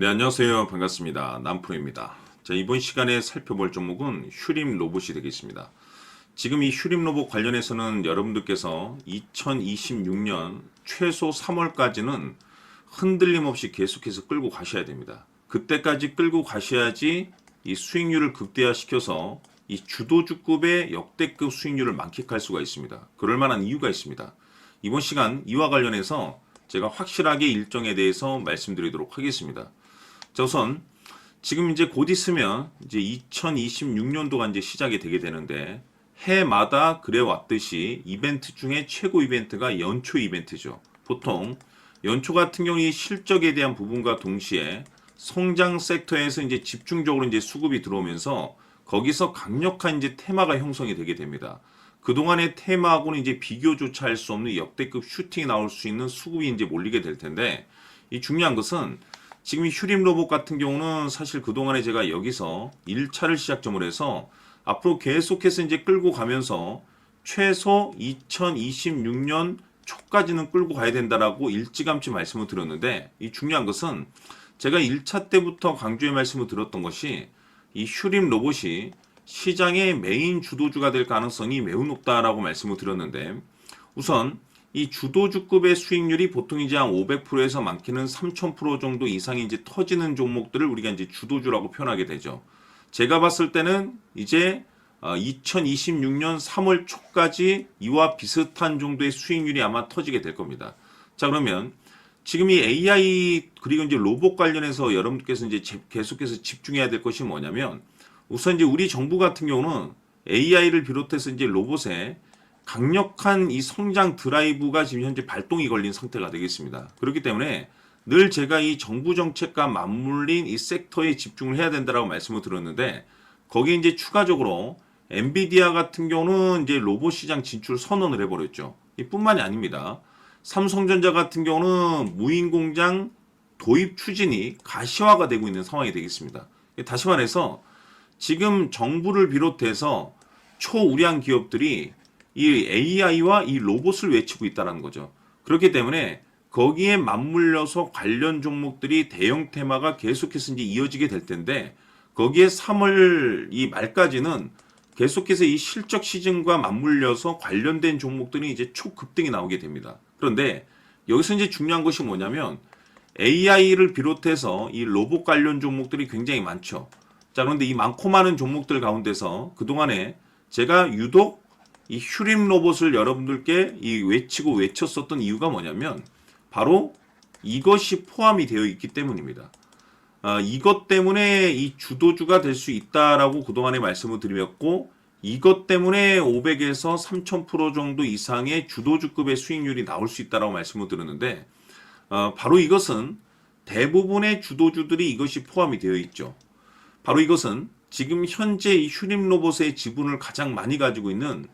네, 안녕하세요. 반갑습니다. 남프로입니다. 자, 이번 시간에 살펴볼 종목은 슈림 로봇이 되겠습니다. 지금 이 슈림 로봇 관련해서는 여러분들께서 2026년 최소 3월까지는 흔들림 없이 계속해서 끌고 가셔야 됩니다. 그때까지 끌고 가셔야지 이 수익률을 극대화시켜서 이 주도주급의 역대급 수익률을 만끽할 수가 있습니다. 그럴 만한 이유가 있습니다. 이번 시간 이와 관련해서 제가 확실하게 일정에 대해서 말씀드리도록 하겠습니다. 자, 우선 지금 이제 곧 있으면 이제 2026년도가 이제 시작이 되게 되는데 해마다 그래 왔듯이 이벤트 중에 최고 이벤트가 연초 이벤트죠. 보통 연초 같은 경우 이 실적에 대한 부분과 동시에 성장 섹터에서 이제 집중적으로 이제 수급이 들어오면서 거기서 강력한 이제 테마가 형성이 되게 됩니다. 그동안의 테마하고는 이제 비교조차 할 수 없는 역대급 슈팅이 나올 수 있는 수급이 이제 몰리게 될 텐데, 이 중요한 것은 지금 이 휴림 로봇 같은 경우는 사실 그동안에 제가 여기서 1차를 시작점으로 해서 앞으로 계속해서 이제 끌고 가면서 최소 2026년 초까지는 끌고 가야 된다라고 일찌감치 말씀을 드렸는데, 이 중요한 것은 제가 1차 때부터 강조의 말씀을 드렸던 것이 이 휴림 로봇이 시장의 메인 주도주가 될 가능성이 매우 높다라고 말씀을 드렸는데, 우선 이 주도주급의 수익률이 보통 이제 한 500%에서 많게는 3000% 정도 이상이 이제 터지는 종목들을 우리가 이제 주도주라고 표현하게 되죠. 제가 봤을 때는 이제 2026년 3월 초까지 이와 비슷한 정도의 수익률이 아마 터지게 될 겁니다. 자, 그러면 지금 이 AI 그리고 이제 로봇 관련해서 여러분들께서 이제 계속해서 집중해야 될 것이 뭐냐면, 우선 이제 우리 정부 같은 경우는 AI를 비롯해서 이제 로봇에 강력한 이 성장 드라이브가 지금 현재 발동이 걸린 상태가 되겠습니다. 그렇기 때문에 늘 제가 이 정부 정책과 맞물린 이 섹터에 집중을 해야 된다라고 말씀을 드렸는데, 거기에 이제 추가적으로 엔비디아 같은 경우는 이제 로봇 시장 진출 선언을 해버렸죠. 이뿐만이 아닙니다. 삼성전자 같은 경우는 무인 공장 도입 추진이 가시화가 되고 있는 상황이 되겠습니다. 다시 말해서 지금 정부를 비롯해서 초우량 기업들이 이 AI와 이 로봇을 외치고 있다는 거죠. 그렇기 때문에 거기에 맞물려서 관련 종목들이 대형 테마가 계속해서 이제 이어지게 될 텐데, 거기에 3월 이 말까지는 계속해서 이 실적 시즌과 맞물려서 관련된 종목들이 이제 초급등이 나오게 됩니다. 그런데 여기서 이제 중요한 것이 뭐냐면 AI를 비롯해서 이 로봇 관련 종목들이 굉장히 많죠. 자, 그런데 이 많고 많은 종목들 가운데서 그동안에 제가 유독 이 휴림 로봇을 여러분들께 이 외쳤었던 이유가 뭐냐면 바로 이것이 포함이 되어 있기 때문입니다. 이것 때문에 이 주도주가 될 수 있다라고 그동안에 말씀을 드렸고, 이것 때문에 500에서 3000% 정도 이상의 주도주급의 수익률이 나올 수 있다라고 말씀을 드렸는데, 바로 이것은 대부분의 주도주들이 이것이 포함이 되어 있죠. 바로 이것은 지금 현재 이 휴림 로봇의 지분을 가장 많이 가지고 있는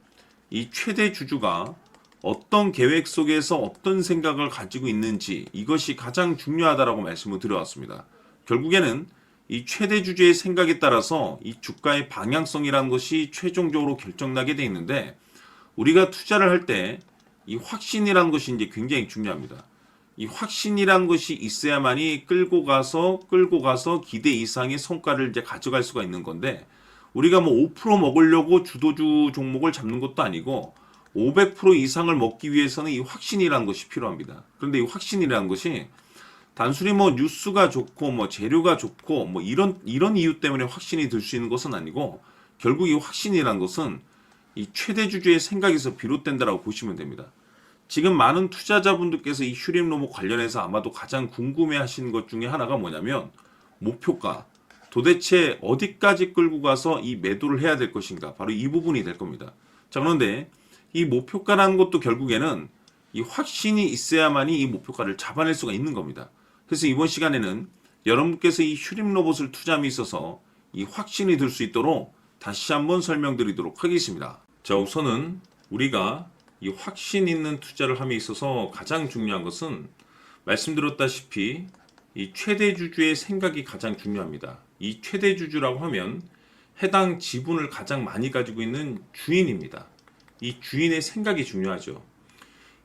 이 최대 주주가 어떤 계획 속에서 어떤 생각을 가지고 있는지, 이것이 가장 중요하다라고 말씀을 드려왔습니다. 결국에는 이 최대 주주의 생각에 따라서 이 주가의 방향성이라는 것이 최종적으로 결정나게 돼 있는데, 우리가 투자를 할 때 이 확신이라는 것이 이제 굉장히 중요합니다. 이 확신이라는 것이 있어야만이 끌고 가서 기대 이상의 성과를 이제 가져갈 수가 있는 건데, 우리가 뭐 5% 먹으려고 주도주 종목을 잡는 것도 아니고 500% 이상을 먹기 위해서는 이 확신이라는 것이 필요합니다. 그런데 이 확신이라는 것이 단순히 뭐 뉴스가 좋고 뭐 재료가 좋고 뭐 이런 이유 때문에 확신이 들 수 있는 것은 아니고, 결국 이 확신이라는 것은 이 최대 주주의 생각에서 비롯된다라고 보시면 됩니다. 지금 많은 투자자분들께서 이 휴림 로봇 관련해서 아마도 가장 궁금해 하시는 것 중에 하나가 뭐냐면, 목표가 도대체 어디까지 끌고 가서 이 매도를 해야 될 것인가, 바로 이 부분이 될 겁니다. 자, 그런데 이 목표가라는 것도 결국에는 이 확신이 있어야만이 이 목표가를 잡아낼 수가 있는 겁니다. 그래서 이번 시간에는 여러분께서 이 휴림 로봇을 투자함에 있어서 이 확신이 들 수 있도록 다시 한번 설명드리도록 하겠습니다. 자, 우선은 우리가 이 확신 있는 투자를 함에 있어서 가장 중요한 것은 말씀드렸다시피 이 최대 주주의 생각이 가장 중요합니다. 이 최대 주주라고 하면 해당 지분을 가장 많이 가지고 있는 주인입니다. 이 주인의 생각이 중요하죠.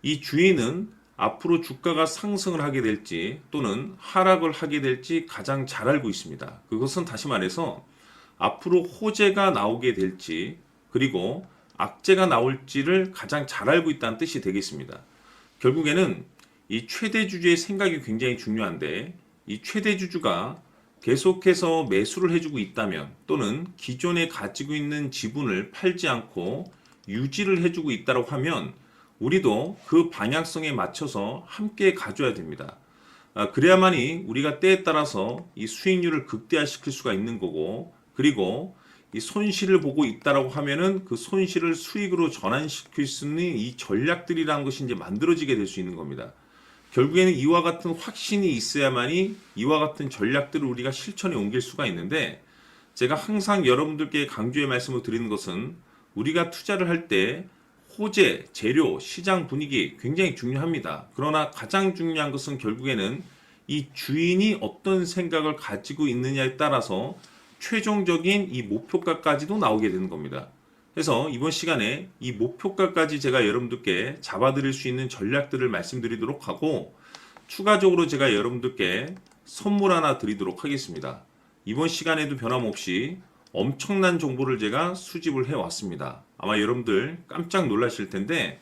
이 주인은 앞으로 주가가 상승을 하게 될지 또는 하락을 하게 될지 가장 잘 알고 있습니다. 그것은 다시 말해서 앞으로 호재가 나오게 될지 그리고 악재가 나올지를 가장 잘 알고 있다는 뜻이 되겠습니다. 결국에는 이 최대 주주의 생각이 굉장히 중요한데 이 최대 주주가 계속해서 매수를 해주고 있다면 또는 기존에 가지고 있는 지분을 팔지 않고 유지를 해주고 있다고 하면 우리도 그 방향성에 맞춰서 함께 가져야 됩니다. 그래야만이 우리가 때에 따라서 이 수익률을 극대화시킬 수가 있는 거고 그리고 이 손실을 보고 있다라고 하면은 그 손실을 수익으로 전환시킬 수 있는 이 전략들이라는 것이 이제 만들어지게 될 수 있는 겁니다. 결국에는 이와 같은 확신이 있어야만이 이와 같은 전략들을 우리가 실천에 옮길 수가 있는데 제가 항상 여러분들께 강조의 말씀을 드리는 것은 우리가 투자를 할 때 호재, 재료, 시장 분위기 굉장히 중요합니다. 그러나 가장 중요한 것은 결국에는 이 주인이 어떤 생각을 가지고 있느냐에 따라서 최종적인 이 목표가까지도 나오게 되는 겁니다. 그래서 이번 시간에 이 목표가까지 제가 여러분들께 잡아드릴 수 있는 전략들을 말씀드리도록 하고 추가적으로 제가 여러분들께 선물 하나 드리도록 하겠습니다. 이번 시간에도 변함없이 엄청난 정보를 제가 수집을 해왔습니다. 아마 여러분들 깜짝 놀라실 텐데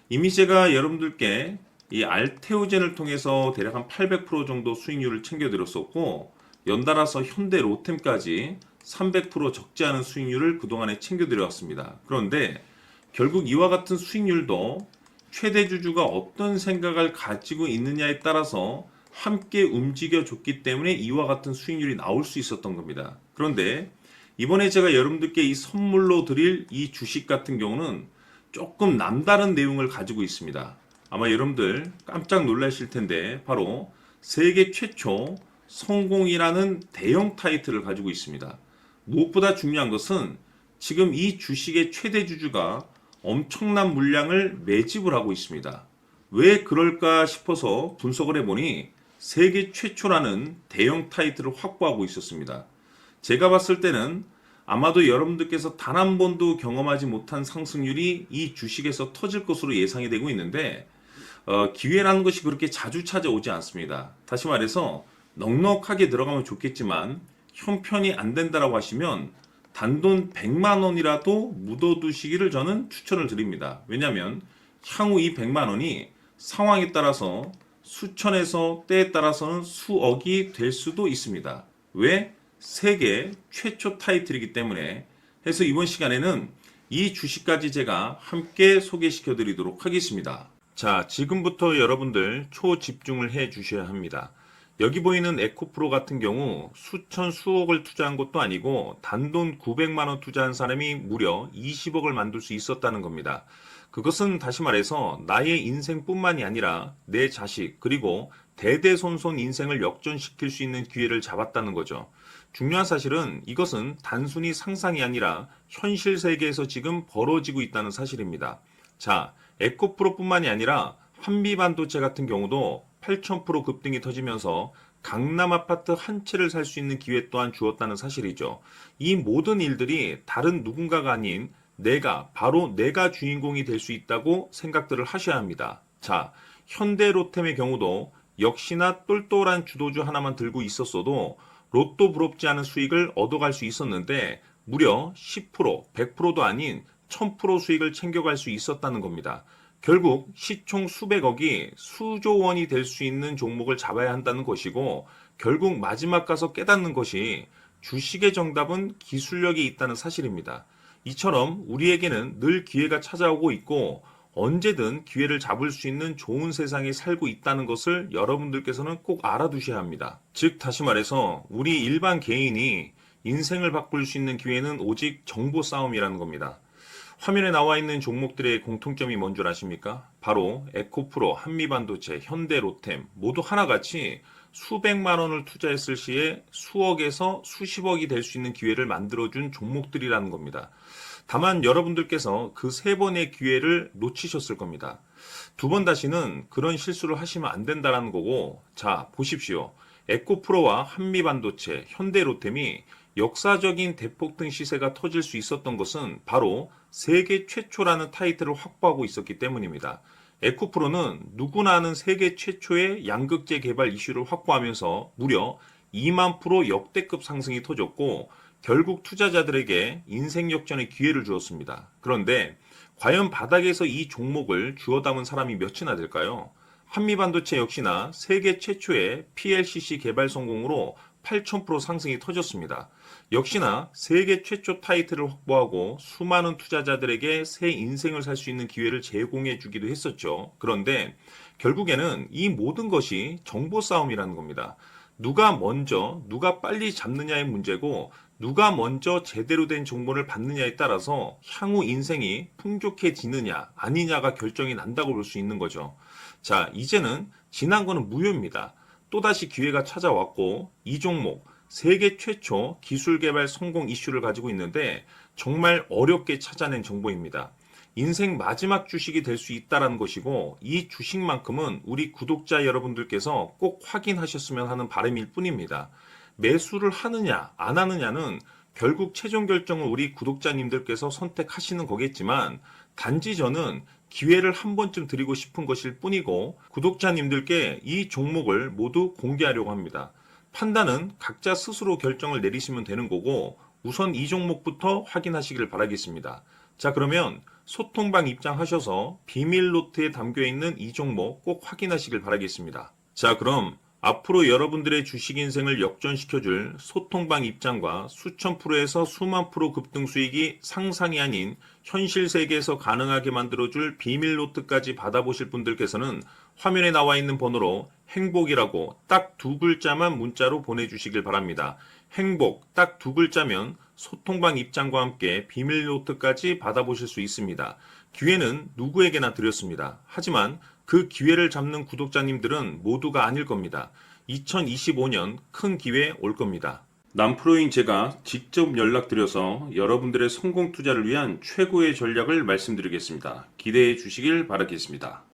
이미 제가 여러분들께 이 알테오젠을 통해서 대략 한 800% 정도 수익률을 챙겨드렸었고 연달아서 현대 로템까지 300% 적지 않은 수익률을 그동안에 챙겨드려왔습니다. 그런데 결국 이와 같은 수익률도 최대 주주가 어떤 생각을 가지고 있느냐에 따라서 함께 움직여줬기 때문에 이와 같은 수익률이 나올 수 있었던 겁니다. 그런데 이번에 제가 여러분들께 이 선물로 드릴 이 주식 같은 경우는 조금 남다른 내용을 가지고 있습니다. 아마 여러분들 깜짝 놀라실 텐데 바로 세계 최초 성공이라는 대형 타이틀을 가지고 있습니다. 무엇보다 중요한 것은 지금 이 주식의 최대 주주가 엄청난 물량을 매집을 하고 있습니다. 왜 그럴까 싶어서 분석을 해보니 세계 최초라는 대형 타이틀을 확보하고 있었습니다. 제가 봤을 때는 아마도 여러분들께서 단 한 번도 경험하지 못한 상승률이 이 주식에서 터질 것으로 예상이 되고 있는데 기회라는 것이 그렇게 자주 찾아오지 않습니다. 다시 말해서 넉넉하게 들어가면 좋겠지만 형편이 안 된다라고 하시면 단돈 100만 원이라도 묻어두시기를 저는 추천을 드립니다. 왜냐하면 향후 이 100만 원이 상황에 따라서 수천에서 때에 따라서는 수억이 될 수도 있습니다. 왜? 세계 최초 타이틀이기 때문에. 해서 이번 시간에는 이 주식까지 제가 함께 소개시켜 드리도록 하겠습니다. 자, 지금부터 여러분들 초집중을 해 주셔야 합니다. 여기 보이는 에코프로 같은 경우 수천 수억을 투자한 것도 아니고 단돈 900만 원 투자한 사람이 무려 20억을 만들 수 있었다는 겁니다. 그것은 다시 말해서 나의 인생뿐만이 아니라 내 자식 그리고 대대손손 인생을 역전시킬 수 있는 기회를 잡았다는 거죠. 중요한 사실은 이것은 단순히 상상이 아니라 현실 세계에서 지금 벌어지고 있다는 사실입니다. 자, 에코프로뿐만이 아니라 한미반도체 같은 경우도 8,000% 급등이 터지면서 강남 아파트 한 채를 살 수 있는 기회 또한 주었다는 사실이죠. 이 모든 일들이 다른 누군가가 아닌 바로 내가 주인공이 될 수 있다고 생각들을 하셔야 합니다. 자, 현대로템의 경우도 역시나 똘똘한 주도주 하나만 들고 있었어도 로또 부럽지 않은 수익을 얻어갈 수 있었는데 무려 10%, 100%도 아닌 1000% 수익을 챙겨갈 수 있었다는 겁니다. 결국 시총 수백억이 수조 원이 될 수 있는 종목을 잡아야 한다는 것이고 결국 마지막 가서 깨닫는 것이 주식의 정답은 기술력이 있다는 사실입니다. 이처럼 우리에게는 늘 기회가 찾아오고 있고 언제든 기회를 잡을 수 있는 좋은 세상에 살고 있다는 것을 여러분들께서는 꼭 알아두셔야 합니다. 즉 다시 말해서 우리 일반 개인이 인생을 바꿀 수 있는 기회는 오직 정보 싸움이라는 겁니다. 화면에 나와 있는 종목들의 공통점이 뭔 줄 아십니까? 바로 에코프로, 한미반도체, 현대로템 모두 하나같이 수백만 원을 투자했을 시에 수억에서 수십억이 될 수 있는 기회를 만들어준 종목들이라는 겁니다. 다만 여러분들께서 그 세 번의 기회를 놓치셨을 겁니다. 두 번 다시는 그런 실수를 하시면 안 된다는 거고, 자 보십시오. 에코프로와 한미반도체, 현대로템이 역사적인 대폭등 시세가 터질 수 있었던 것은 바로 세계 최초라는 타이틀을 확보하고 있었기 때문입니다. 에코프로는 누구나 아는 세계 최초의 양극재 개발 이슈를 확보하면서 무려 2만 프로 역대급 상승이 터졌고 결국 투자자들에게 인생 역전의 기회를 주었습니다. 그런데 과연 바닥에서 이 종목을 주워 담은 사람이 몇이나 될까요? 한미반도체 역시나 세계 최초의 PLCC 개발 성공으로 8,000% 상승이 터졌습니다. 역시나 세계 최초 타이틀을 확보하고 수많은 투자자들에게 새 인생을 살 수 있는 기회를 제공해 주기도 했었죠. 그런데 결국에는 이 모든 것이 정보 싸움이라는 겁니다. 누가 먼저, 누가 빨리 잡느냐의 문제고, 누가 먼저 제대로 된 정보를 받느냐에 따라서 향후 인생이 풍족해지느냐, 아니냐가 결정이 난다고 볼 수 있는 거죠. 자, 이제는 지난 거는 무효입니다. 또다시 기회가 찾아왔고, 이 종목, 세계 최초 기술 개발 성공 이슈를 가지고 있는데, 정말 어렵게 찾아낸 정보입니다. 인생 마지막 주식이 될 수 있다는 것이고, 이 주식만큼은 우리 구독자 여러분들께서 꼭 확인하셨으면 하는 바람일 뿐입니다. 매수를 하느냐, 안 하느냐는 결국 최종 결정을 우리 구독자님들께서 선택하시는 거겠지만, 단지 저는 기회를 한 번쯤 드리고 싶은 것일 뿐이고, 구독자님들께 이 종목을 모두 공개하려고 합니다. 판단은 각자 스스로 결정을 내리시면 되는 거고, 우선 이 종목부터 확인하시길 바라겠습니다. 자, 그러면 소통방 입장하셔서 비밀 노트에 담겨 있는 이 종목 꼭 확인하시길 바라겠습니다. 자, 그럼 앞으로 여러분들의 주식 인생을 역전시켜줄 소통방 입장과 수천 프로에서 수만 프로 급등 수익이 상상이 아닌 현실 세계에서 가능하게 만들어줄 비밀 노트까지 받아보실 분들께서는 화면에 나와 있는 번호로 행복이라고 딱 두 글자만 문자로 보내주시길 바랍니다. 행복 딱 두 글자면 소통방 입장과 함께 비밀 노트까지 받아보실 수 있습니다. 기회는 누구에게나 드렸습니다. 하지만 그 기회를 잡는 구독자님들은 모두가 아닐 겁니다. 2025년 큰 기회 올 겁니다. 남프로인 제가 직접 연락드려서 여러분들의 성공 투자를 위한 최고의 전략을 말씀드리겠습니다. 기대해 주시길 바라겠습니다.